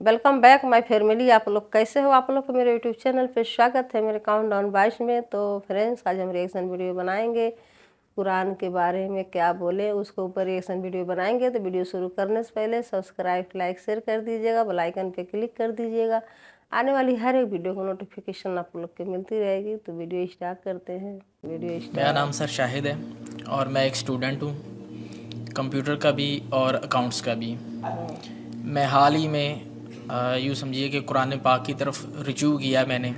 Welcome back my family. आप लोग कैसे हो? आप लोग को मेरे यूट्यूब चैनल पे स्वागत है मेरे काउंटडाउन 22 में। तो फ्रेंड्स, आज हम रिएक्शन वीडियो बनाएंगे कुरान के बारे में, क्या बोले उसके ऊपर रिएक्शन वीडियो बनाएंगे। तो वीडियो शुरू करने से पहले सब्सक्राइब, लाइक, शेयर कर दीजिएगा, बेल आइकन पे क्लिक कर दीजिएगा। आने वाली हर एक वीडियो को नोटिफिकेशन आप लोग को मिलती रहेगी। तो वीडियो स्टार्ट करते हैं। Video start. मेरा नाम सर शाहिद है और मैं एक स्टूडेंट हूँ, कंप्यूटर का भी और अकाउंट्स का भी। मैं हाल ही में यूँ समझिए कि कुरान पाक की तरफ रुजू किया मैंने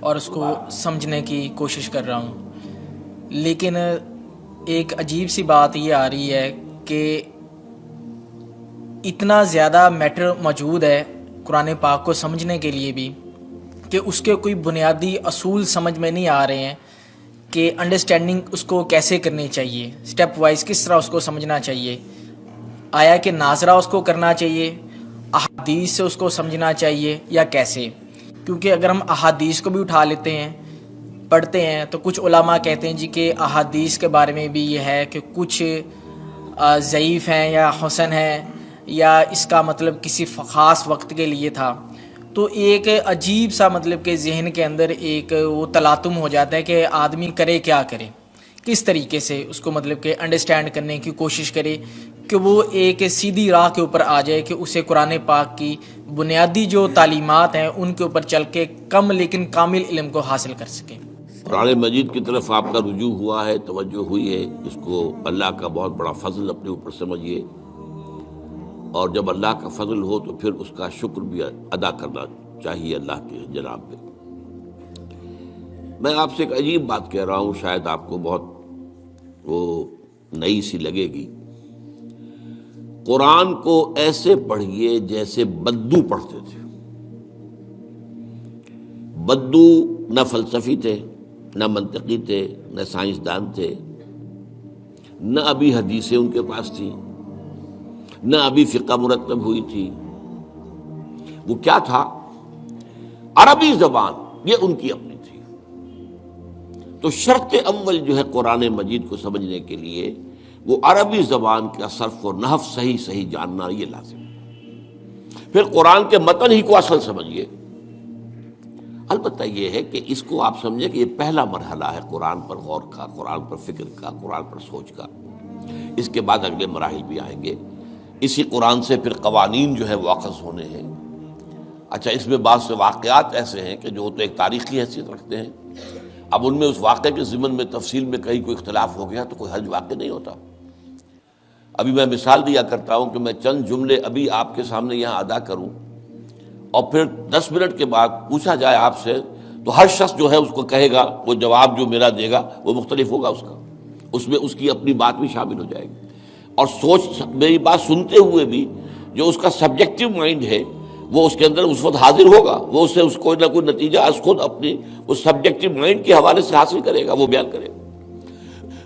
और उसको समझने की कोशिश कर रहा हूँ। लेकिन एक अजीब सी बात ये आ रही है कि इतना ज़्यादा मैटर मौजूद है कुरान पाक को समझने के लिए भी कि उसके कोई बुनियादी असूल समझ में नहीं आ रहे हैं कि अंडरस्टैंडिंग उसको कैसे करनी चाहिए, स्टेप वाइज किस तरह उसको समझना चाहिए। आया कि नाजरा उसको करना चाहिए, अहादीस से उसको समझना चाहिए या कैसे। क्योंकि अगर हम अहादीस को भी उठा लेते हैं, पढ़ते हैं, तो कुछ उलमा कहते हैं जी कि अहादीस के बारे में भी ये है कि कुछ ज़ईफ़ हैं या हसन हैं या इसका मतलब किसी ख़ास वक्त के लिए था। तो एक अजीब सा मतलब कि जहन के अंदर एक वो तलातुम हो जाता है कि आदमी करे क्या करे, किस तरीके से उसको मतलब कि अंडरस्टैंड करने की कोशिश करे कि वो एक सीधी राह के ऊपर आ जाए कि उसे कुरान पाक की बुनियादी जो तालीमात हैं उनके ऊपर चल के कम लेकिन कामिल इल्म को हासिल कर सके। कुरान मजीद की तरफ आपका रुजू हुआ है, तवज्जो हुई है, इसको अल्लाह का बहुत बड़ा फजल अपने ऊपर समझिए। और जब अल्लाह का फजल हो तो फिर उसका शुक्र भी अदा करना चाहिए अल्लाह के जनाब में। मैं आपसे एक अजीब बात कह रहा हूँ, शायद आपको बहुत वो नई सी लगेगी। कुरान को ऐसे पढ़िए जैसे बद्दू पढ़ते थे। बद्दू न फलसफी थे, न मंतकी थे, न साइंसदान थे, न अभी हदीसें उनके पास थी, न अभी फिक़्ह मुरत्तब हुई थी। वो क्या था? अरबी जबान ये उनकी अपनी थी। तो शर्त अव्वल जो है कुरान मजीद को समझने के लिए वो अरबी जबान का सर्फ और नहव सही सही जानना ये लाजिम। फिर कुरान के मतन ही को असल समझिए। अलबत्ता ये है कि इसको आप समझे कि ये पहला मरहला है कुरान पर गौर का, कुरान पर फिक्र का, कुरान पर सोच का। इसके बाद अगले मराहिल भी आएंगे। इसी कुरान से फिर कवानीन जो है वाक़िफ़ होने हैं। अच्छा, इसमें बाद से वाक़यात ऐसे हैं कि जो तो एक तारीख़ी हैसियत रखते हैं। अब उनमें उस वाक़े के ज़िमन में तफसील में कहीं कोई इख्तिलाफ हो गया तो कोई हर्ज वाक़े नहीं होता। अभी मैं मिसाल दिया करता हूँ कि मैं चंद जुमले अभी आपके सामने यहाँ अदा करूँ और फिर 10 मिनट के बाद पूछा जाए आपसे तो हर शख्स जो है उसको कहेगा, वो जवाब जो मेरा देगा वो मुख्तलिफ होगा उसका, उसमें उसकी अपनी बात भी शामिल हो जाएगी। और सोच मेरी बात सुनते हुए भी जो उसका सब्जेक्टिव माइंड है वो उसके अंदर उस वक्त हाजिर होगा, वो उससे उसको ना कोई नतीजा खुद अपनी उस सब्जेक्टिव माइंड के हवाले से हासिल करेगा, वो बयान करेगा।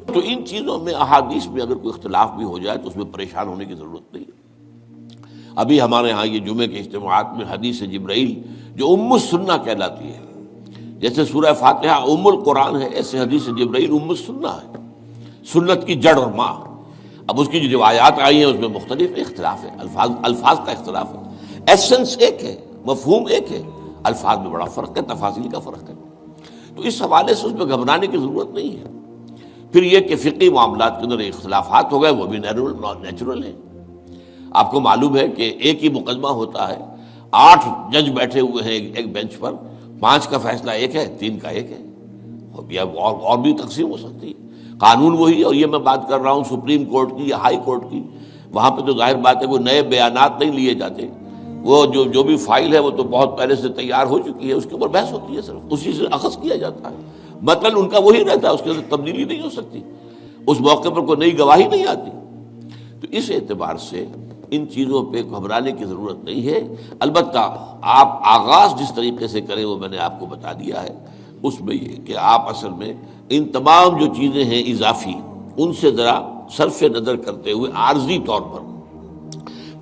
तो इन चीज़ों में अहादीस में अगर कोई इख्तिलाफ भी हो जाए तो उसमें परेशान होने की ज़रूरत नहीं है। अभी हमारे यहाँ ये जुमे के इज्तिमाअत में हदीस जिब्राइल जो उम्मुस सुन्ना कहलाती है, जैसे सूरह फातिहा उम्मुल कुरान है, ऐसे हदीस जिब्राइल उम्मुस सुन्ना है, सुन्नत की जड़ और माँ। अब उसकी जो रिवायात आई हैं उसमें मुख्तलिफ इख्तिलाफ है, अल्फाज का इख्तिलाफ है। एसेंस एक है, मफहूम एक है, अल्फाज में बड़ा फ़र्क है, तफासिल का फ़र्क है। तो इस हवाले से उसमें घबराने की ज़रूरत नहीं है। फिर ये कि फ़िक़ही मामलात के अंदर इख्तिलाफ़ात हो गए, वो भी नेचुरल है। आपको मालूम है कि एक ही मुकदमा होता है, 8 जज बैठे हुए हैं एक बेंच पर, 5 का फैसला एक है, 3 का एक है, या और भी तकसीम हो सकती है। कानून वही, और ये मैं बात कर रहा हूँ सुप्रीम कोर्ट की या हाई कोर्ट की। वहाँ पर तो जाहिर बात है कोई नए बयानात नहीं लिए जाते, वो जो भी फाइल है वो तो बहुत पहले से तैयार हो चुकी है, उसके ऊपर बहस होती है, सिर्फ उसी से अखज़ किया जाता है। मतलब उनका वही रहता है, उसके अंदर तब्दीली नहीं हो सकती, उस मौके पर कोई नई गवाही नहीं आती। तो इस एतबार से इन चीज़ों पे घबराने की ज़रूरत नहीं है। अलबत्ता आप आगाज़ जिस तरीके से करें वो मैंने आपको बता दिया है। उसमें ये कि आप असल में इन तमाम जो चीज़ें हैं इजाफी, उनसे ज़रा सर्फ नज़र करते हुए आर्जी तौर पर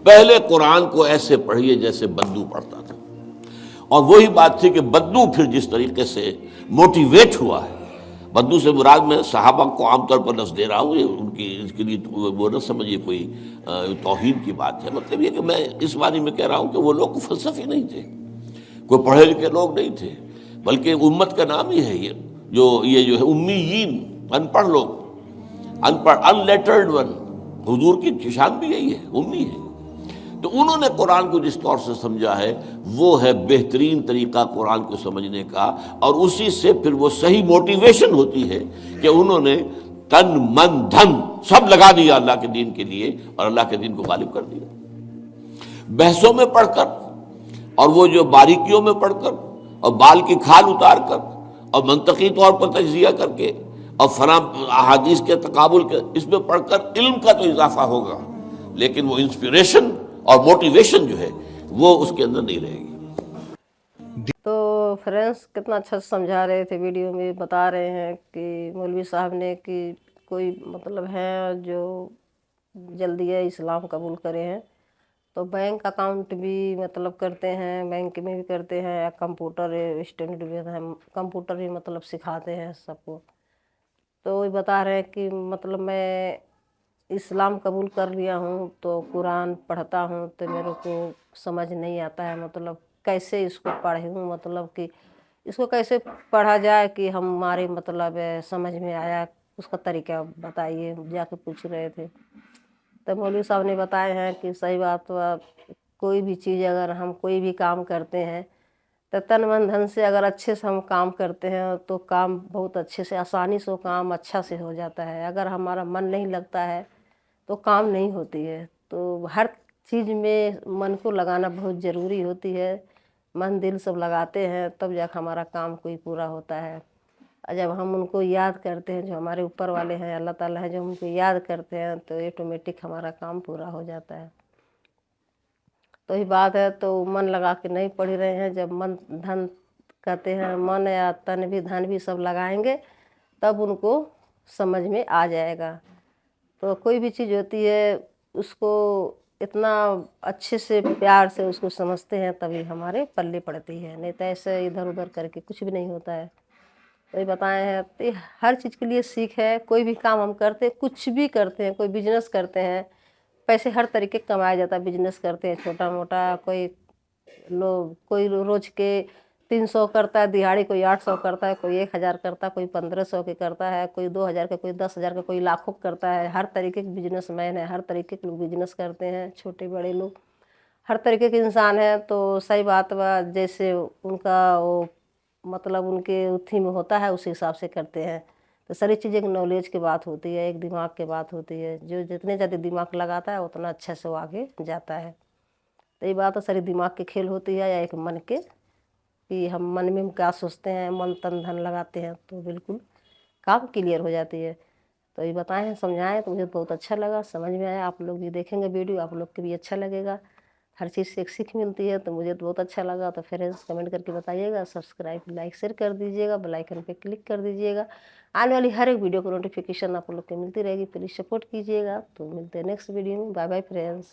पहले कुरान को ऐसे पढ़िए जैसे बद्दू पढ़ता था। और वही बात थी कि बद्दू फिर जिस तरीके से मोटिवेट हुआ है, بدو سے مراد میں صحابہ کو عام طور پر لفظ دے رہا ہوں، یہ ان کی اس کے لیے وہ نہ سمجھیے کوئی توہین کی بات ہے، مطلب یہ کہ میں اس معنی میں کہہ رہا ہوں کہ وہ لوگ فلسفی نہیں تھے، کوئی پڑھے لکھے لوگ نہیں تھے، بلکہ امت کا نام ہی ہے یہ جو ہے امیین، ان پڑھ لوگ، ان پڑھ ان لیٹرڈ ون، حضور کی شان بھی یہی ہے، امی ہے۔ تو انہوں نے قرآن کو جس طور سے سمجھا ہے وہ ہے بہترین طریقہ قرآن کو سمجھنے کا، اور اسی سے پھر وہ صحیح موٹیویشن ہوتی ہے کہ انہوں نے تن من دھن سب لگا دیا اللہ کے دین کے لیے، اور اللہ کے دین کو غالب کر دیا۔ بحثوں میں پڑھ کر، اور وہ جو باریکیوں میں پڑھ کر، اور بال کی کھال اتار کر، اور منطقی طور پر تجزیہ کر کے، اور فلاں احادیث کے تقابل کے، اس میں پڑھ کر علم کا تو اضافہ ہوگا، لیکن وہ انسپریشن اور موٹیویشن جو ہے وہ اس کے اندر نہیں رہے گی۔ تو فرینڈس کتنا اچھا سمجھا رہے تھے، ویڈیو میں بتا رہے ہیں کہ مولوی صاحب نے کہ کوئی مطلب ہے جو جلدی اسلام قبول کرے ہیں تو بینک اکاؤنٹ بھی مطلب کرتے ہیں، بینک میں بھی کرتے ہیں، یا کمپیوٹر اسٹوڈنٹ بھی ہیں، کمپیوٹر بھی مطلب سکھاتے ہیں سب کو۔ تو وہ بتا رہے ہیں کہ مطلب میں اسلام قبول کر لیا ہوں تو قرآن پڑھتا ہوں تو میرے کو سمجھ نہیں آتا ہے، مطلب کیسے اس کو پڑھوں، مطلب کہ اس کو کیسے پڑھا جائے کہ ہمارے مطلب سمجھ میں آیا، اس کا طریقہ بتائیے، جا کے پوچھ رہے تھے۔ تو مولوی صاحب نے بتائے ہیں کہ صحیح بات، کوئی بھی چیز اگر ہم کوئی بھی کام کرتے ہیں تو تن من دھن سے اگر اچھے سے ہم کام کرتے ہیں تو کام بہت اچھے سے، آسانی سے کام اچھا سے ہو جاتا ہے۔ اگر ہمارا من نہیں لگتا ہے تو کام نہیں ہوتی ہے۔ تو ہر چیز میں من کو لگانا بہت ضروری ہوتی ہے، من دل سب لگاتے ہیں تب جا کے ہمارا کام کوئی پورا ہوتا ہے۔ اور جب ہم ان کو یاد کرتے ہیں، جو ہمارے اوپر والے ہیں اللہ تعالیٰ ہیں، جب ہم کو یاد کرتے ہیں تو آٹومیٹک ہمارا کام پورا ہو جاتا ہے۔ تو یہ بات ہے، تو من لگا کے نہیں پڑھ رہے ہیں، جب من دھن کہتے ہیں، من یا تن بھی دھن بھی سب لگائیں گے تب ان کو سمجھ میں آ جائے گا۔ تو کوئی بھی چیز ہوتی ہے اس کو اتنا اچھے سے پیار سے اس کو سمجھتے ہیں تبھی ہمارے پلے پڑتی ہے، نہیں تو ایسے ادھر ادھر کر کے کچھ بھی نہیں ہوتا ہے۔ تو یہ بتائے ہیں، تو ہر چیز کے لیے سیکھ ہے، کوئی بھی کام ہم کرتے، کچھ بھی کرتے ہیں، کوئی بزنس کرتے ہیں، پیسے ہر طریقے کمایا جاتا ہے، بزنس کرتے ہیں چھوٹا موٹا، کوئی روز کے 300 کرتا ہے دہاڑی، کوئی 800 کرتا ہے، کوئی 1000 کرتا ہے، کوئی 1500 کے کرتا ہے، کوئی 2000 کا، کوئی 10,000 کا، کوئی لاکھوں کرتا ہے۔ ہر طریقے کے بزنس مین ہے، ہر طریقے کے لوگ بزنس کرتے ہیں، چھوٹے بڑے لوگ ہر طریقے کے انسان ہیں۔ تو صحیح بات با، جیسے ان کا وہ مطلب ان کے اتھی میں ہوتا ہے اسی حساب سے کرتے ہیں۔ تو ساری چیز ایک نالج کی بات ہوتی ہے، ایک دماغ کی بات ہوتی ہے، جو جتنے زیادہ دماغ لگاتا ہے اتنا اچھا سے وہ آگے جاتا ہے۔ تو یہ بات ساری دماغ کی کھیل ہوتی ہے، یا ایک من کے، کہ ہم من میں کیا سوچتے ہیں، من تن دھن لگاتے ہیں تو بالکل کام کلیئر ہو جاتی ہے۔ تو یہ بتائیں، سمجھائیں تو مجھے بہت اچھا لگا، سمجھ میں آیا۔ آپ لوگ بھی دیکھیں گے ویڈیو، آپ لوگ کو بھی اچھا لگے گا، ہر چیز سے ایک سیکھ ملتی ہے، تو مجھے تو بہت اچھا لگا۔ تو فرینڈس کمنٹ کر کے بتائیے گا، سبسکرائب لائک شیئر کر دیجیے گا، بیل آئیکن پہ کلک کر دیجیے گا، آنے والی ہر ایک ویڈیو کو نوٹیفیکیشن آپ لوگ کو ملتی رہے گی، پلیز سپورٹ کیجیے گا۔ تو ملتے ہیں نیکسٹ ویڈیو میں، بائے بائے فرینڈس۔